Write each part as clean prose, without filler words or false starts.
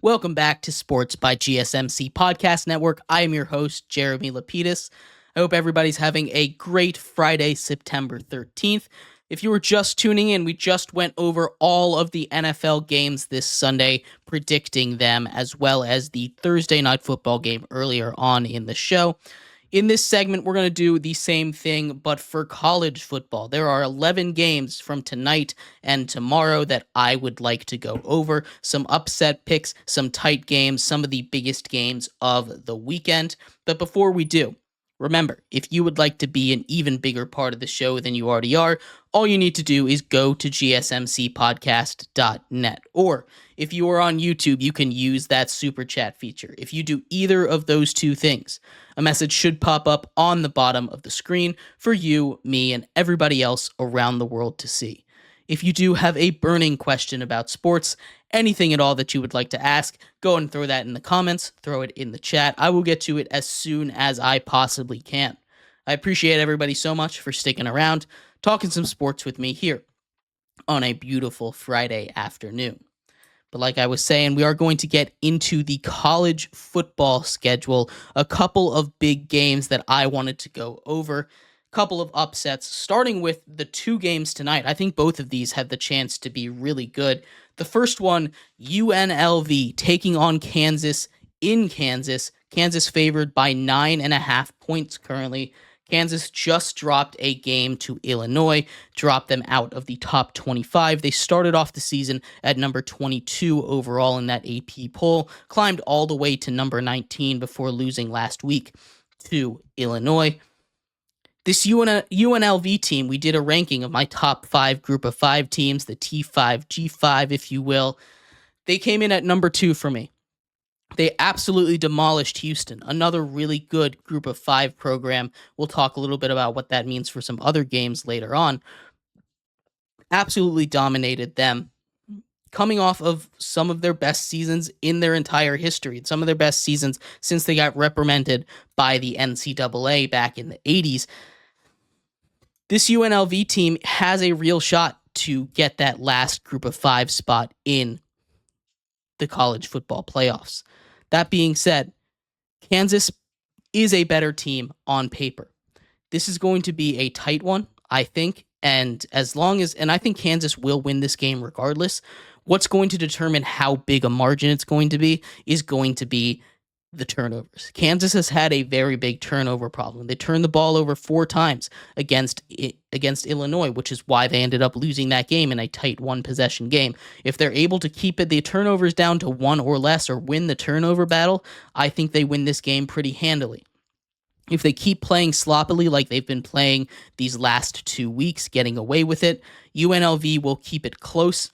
Welcome back to Sports by GSMC Podcast Network. I am your host, Jeremy Lapidus. I hope everybody's having a great Friday, September 13th. If you were just tuning in, we just went over all of the NFL games this Sunday, predicting them, as well as the Thursday night football game earlier on in the show. In this segment, we're going to do the same thing, but for college football. There are 11 games from tonight and tomorrow that I would like to go over. Some upset picks, some tight games, some of the biggest games of the weekend. But before we do, remember, if you would like to be an even bigger part of the show than you already are, all you need to do is go to gsmcpodcast.net. Or if you are on YouTube, you can use that super chat feature. If you do either of those two things, a message should pop up on the bottom of the screen for you, me, and everybody else around the world to see. If you do have a burning question about sports, anything at all that you would like to ask, go and throw that in the comments, throw it in the chat. I will get to it as soon as I possibly can. I appreciate everybody so much for sticking around, talking some sports with me here on a beautiful Friday afternoon. But like I was saying, we are going to get into the college football schedule, a couple of big games that I wanted to go over, couple of upsets, starting with the two games tonight. I think both of these have the chance to be really good. The first one, UNLV taking on Kansas in Kansas. Kansas favored by 9.5 points currently. Kansas just dropped a game to Illinois, dropped them out of the top 25. They started off the season at number 22 overall in that AP poll, climbed all the way to number 19 before losing last week to Illinois. This UNLV team, we did a ranking of my top 5 group of 5 teams, the T5, G5, if you will. They came in at number 2 for me. They absolutely demolished Houston, another really good group of 5 program. We'll talk a little bit about what that means for some other games later on. Absolutely dominated them, coming off of some of their best seasons in their entire history, some of their best seasons since they got reprimanded by the NCAA back in the 80s. This UNLV team has a real shot to get that last group of 5 spot in the college football playoffs. That being said, Kansas is a better team on paper. This is going to be a tight one, I think, and I think Kansas will win this game regardless. What's going to determine how big a margin it's going to be is going to be the turnovers. Kansas has had a very big turnover problem. They turned the ball over 4 times against Illinois, which is why they ended up losing that game in a tight 1-possession game. If they're able to keep the turnovers down to 1 or less or win the turnover battle, I think they win this game pretty handily. If they keep playing sloppily like they've been playing these last 2 weeks, getting away with it, UNLV will keep it close.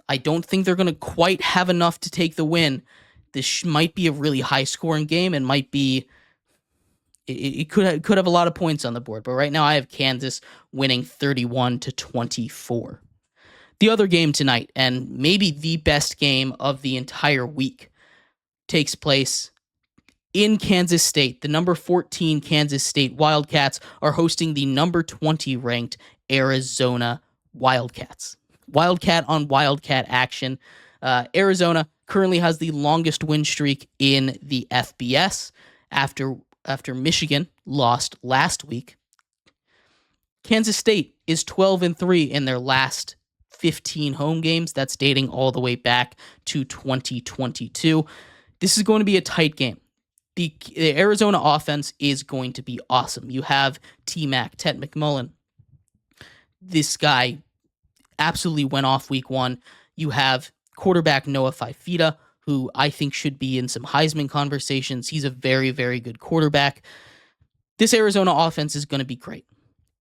I don't think they're going to quite have enough to take the win. This might be a really high-scoring game and might be it could have a lot of points on the board, but right now I have Kansas winning 31-24. The other game tonight, and maybe the best game of the entire week, takes place in Kansas State. The number 14 Kansas State Wildcats are hosting the number 20 ranked Arizona Wildcats. Wildcat on Wildcat action. Arizona currently has the longest win streak in the FBS after Michigan lost last week. Kansas State is 12-3 in their last 15 home games. That's dating all the way back to 2022. This is going to be a tight game. The Arizona offense is going to be awesome. You have T-Mac, Ted McMullen. This guy absolutely went off week 1. You have quarterback Noah Fifita, who I think should be in some Heisman conversations. He's a very, very good quarterback. This Arizona offense is going to be great.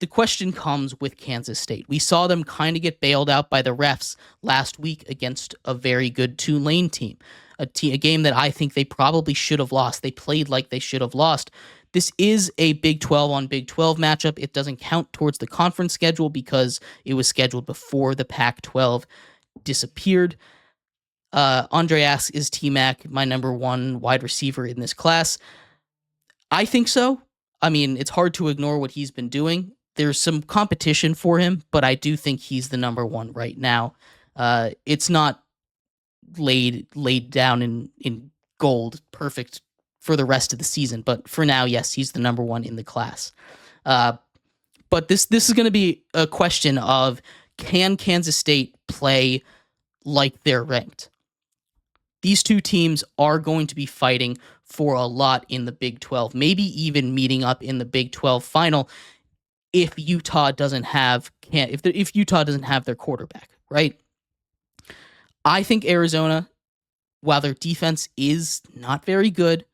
The question comes with Kansas State. We saw them kind of get bailed out by the refs last week against a very good Tulane team, a game that I think they probably should have lost. They played like they should have lost. This is a Big 12 on Big 12 matchup. It doesn't count towards the conference schedule because it was scheduled before the Pac-12 disappeared. Andre asks, is T-Mac my number 1 wide receiver in this class? I think so. I mean, it's hard to ignore what he's been doing. There's some competition for him, but I do think he's the number 1 right now. It's not laid down in gold, perfect for the rest of the season. But for now, yes, he's the number one in the class. But this is going to be a question of, can Kansas State play like they're ranked? These two teams are going to be fighting for a lot in the Big 12, maybe even meeting up in the Big 12 final if Utah doesn't have their quarterback, right? I think Arizona, while their defense is not very good,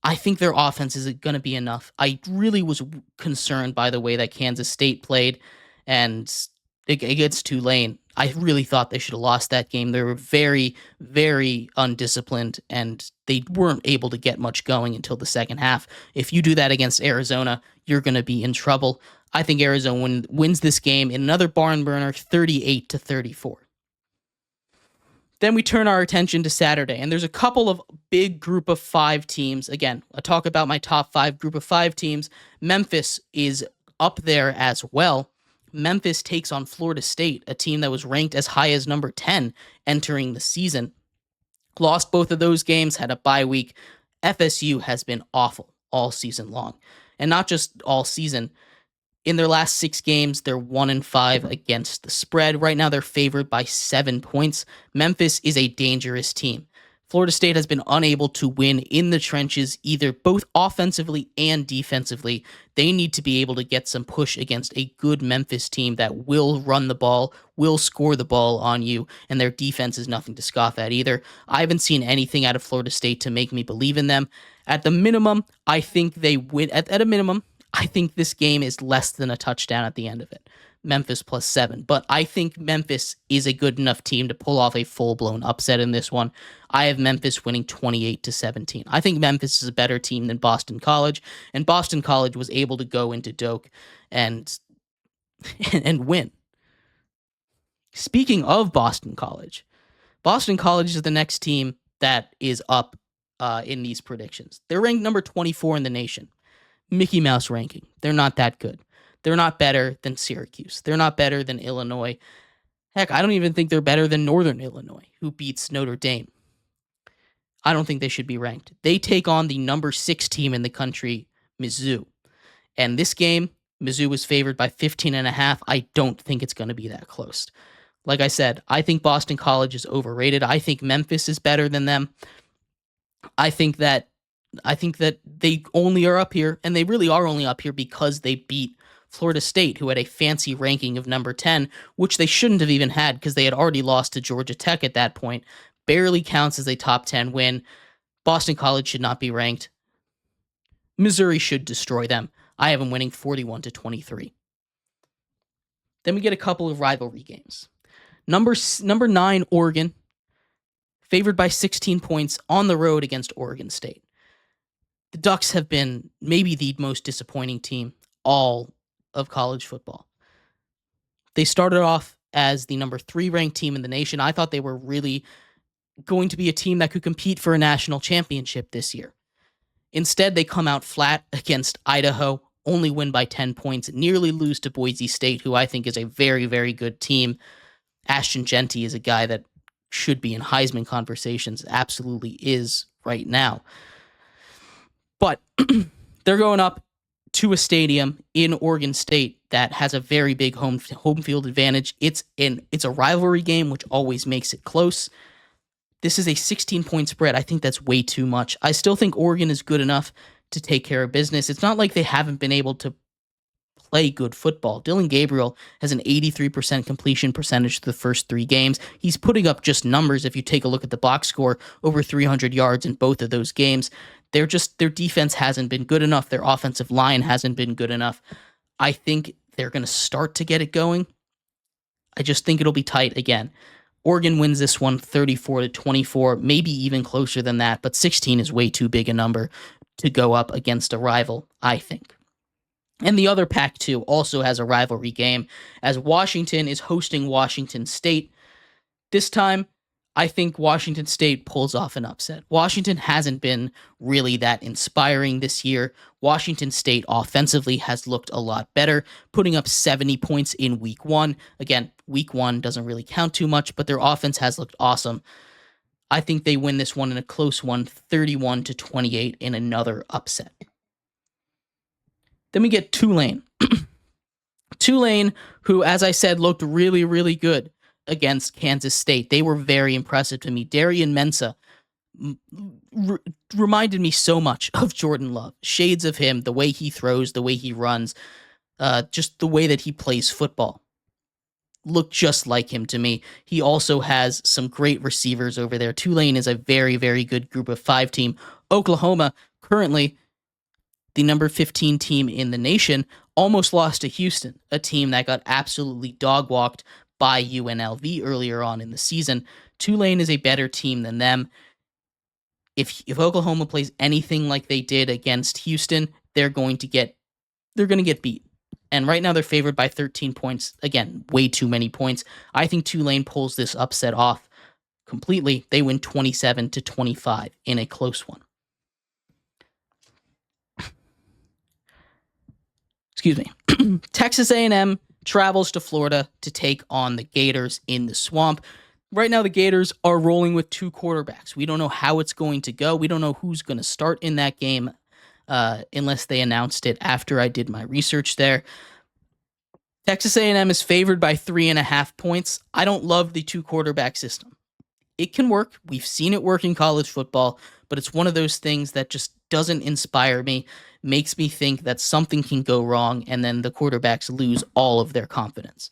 I think their offense is going to be enough. I really was concerned by the way that Kansas State played, and against Tulane, I really thought they should have lost that game. They were very, very undisciplined, and they weren't able to get much going until the second half. If you do that against Arizona, you're going to be in trouble. I think Arizona wins this game in another barn burner, 38-34. Then we turn our attention to Saturday, and there's a couple of big group of 5 teams. Again, I talk about my top 5 group of 5 teams. Memphis is up there as well. Memphis takes on Florida State, a team that was ranked as high as number 10 entering the season. Lost both of those games, had a bye week. FSU has been awful all season long. And not just all season. In their last 6 games, they're 1-5 against the spread. Right now, they're favored by 7 points. Memphis is a dangerous team. Florida State has been unable to win in the trenches, either both offensively and defensively. They need to be able to get some push against a good Memphis team that will run the ball, will score the ball on you, and their defense is nothing to scoff at either. I haven't seen anything out of Florida State to make me believe in them. At the minimum, I think they win. At a minimum, I think this game is less than a touchdown at the end of it. Memphis plus 7. But I think Memphis is a good enough team to pull off a full-blown upset in this one. I have Memphis winning 28-17. I think Memphis is a better team than Boston College, and Boston College was able to go into Doak and win. Speaking of Boston College is the next team that is up in these predictions. They're ranked number 24 in the nation. Mickey Mouse ranking. They're not that good. They're not better than Syracuse. They're not better than Illinois. Heck, I don't even think they're better than Northern Illinois, who beats Notre Dame. I don't think they should be ranked. They take on the number 6 team in the country, Mizzou. And this game, Mizzou was favored by 15.5. I don't think it's going to be that close. Like I said, I think Boston College is overrated. I think Memphis is better than them. I think that they only are up here, and they really are only up here because they beat Florida State, who had a fancy ranking of number 10, which they shouldn't have even had because they had already lost to Georgia Tech at that point. Barely counts as a top 10 win. Boston College should not be ranked. Missouri should destroy them. I have them winning 41-23. Then we get a couple of rivalry games. Number 9, Oregon, favored by 16 points on the road against Oregon State. The Ducks have been maybe the most disappointing team all of college football. They started off as the number 3 ranked team in the nation. I thought they were really going to be a team that could compete for a national championship this year. Instead, they come out flat against Idaho, only win by 10 points, nearly lose to Boise State, who I think is a very, very good team. Ashton Genty is a guy that should be in Heisman conversations, absolutely is right now. But they're going up to a stadium in Oregon State that has a very big home field advantage. It's a rivalry game, which always makes it close. This is a 16-point spread. I think that's way too much. I still think Oregon is good enough to take care of business. It's not like they haven't been able to play good football. Dylan Gabriel has an 83% completion percentage through the first 3 games. He's putting up just numbers. If you take a look at the box score, over 300 yards in both of those games. Their defense hasn't been good enough. Their offensive line hasn't been good enough. I think they're going to start to get it going. I just think it'll be tight again. Oregon wins this one 34-24, maybe even closer than that, but 16 is way too big a number to go up against a rival, I think. And the other Pac-2 also has a rivalry game, as Washington is hosting Washington State. This time, I think Washington State pulls off an upset. Washington hasn't been really that inspiring this year. Washington State offensively has looked a lot better, putting up 70 points in week 1. Again, Week 1 doesn't really count too much, but their offense has looked awesome. I think they win this one in a close one, 31-28 in another upset. Then we get Tulane. Tulane, who, as I said, looked really, really good against Kansas State. They were very impressive to me. Darian Mensah reminded me so much of Jordan Love. Shades of him, the way he throws, the way he runs, just the way that he plays football. Looked just like him to me. He also has some great receivers over there. Tulane is a very, very good group of 5 team. Oklahoma, currently the number 15 team in the nation, almost lost to Houston, a team that got absolutely dog-walked by UNLV earlier on in the season. Tulane is a better team than them. If Oklahoma plays anything like they did against Houston, they're going to get beat. And right now they're favored by 13 points. Again, way too many points. I think Tulane pulls this upset off completely. They win 27-25 in a close one. Excuse me. Texas A&M travels to Florida to take on the Gators in the Swamp. Right now, the Gators are rolling with 2 quarterbacks. We don't know how it's going to go. We don't know who's going to start in that game unless they announced it after I did my research there. Texas A&M is favored by 3.5 points. I don't love the 2 quarterback system. It can work. We've seen it work in college football, but it's one of those things that just doesn't inspire me, makes me think that something can go wrong, and then the quarterbacks lose all of their confidence.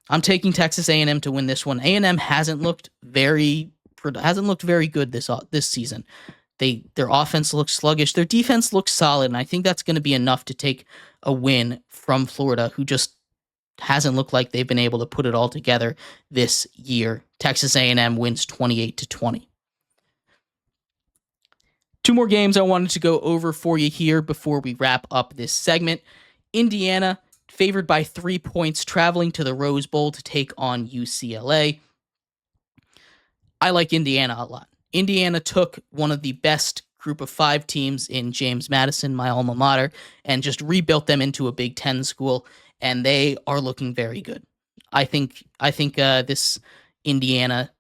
I'm taking Texas A&M to win this one. A&M hasn't looked very good this season. Their offense looks sluggish. Their defense looks solid, and I think that's going to be enough to take a win from Florida, who just hasn't looked like they've been able to put it all together this year. Texas A&M wins 28-20. 2 more games I wanted to go over for you here before we wrap up this segment. Indiana, favored by 3 points, traveling to the Rose Bowl to take on UCLA. I like Indiana a lot. Indiana took one of the best group of 5 teams in James Madison, my alma mater, and just rebuilt them into a Big Ten school, and they are looking very good. I think this Indiana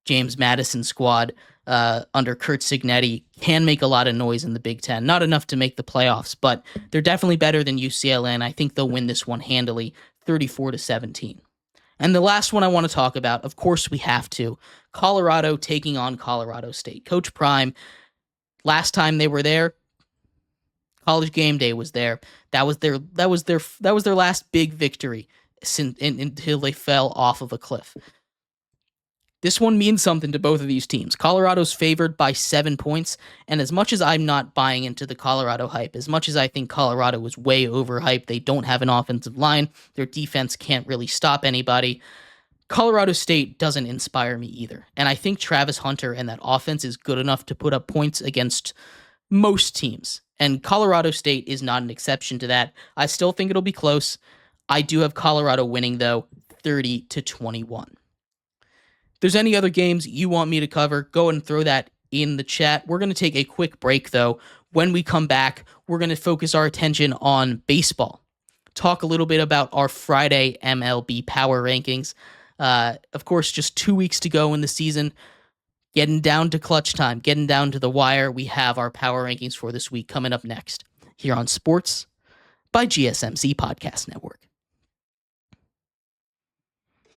James Madison squad under Kurt Cignetti can make a lot of noise in the Big Ten. Not enough to make the playoffs, but they're definitely better than UCLA, and I think they'll win this one handily, 34-17. And the last one I want to talk about, of course we have to, Colorado taking on Colorado State. Coach Prime, last time they were there, College Game Day was there. That was their last big victory until they fell off of a cliff. This one means something to both of these teams. Colorado's favored by 7 points, and as much as I'm not buying into the Colorado hype, as much as I think Colorado was way overhyped, they don't have an offensive line, their defense can't really stop anybody, Colorado State doesn't inspire me either. And I think Travis Hunter and that offense is good enough to put up points against most teams. And Colorado State is not an exception to that. I still think it'll be close. I do have Colorado winning, though, 30-21. If there's any other games you want me to cover, go ahead and throw that in the chat. We're going to take a quick break, though. When we come back, we're going to focus our attention on baseball. Talk a little bit about our Friday MLB power rankings. Of course, just 2 weeks to go in the season. Getting down to clutch time, getting down to the wire. We have our power rankings for this week coming up next here on Sports by GSMC Podcast Network.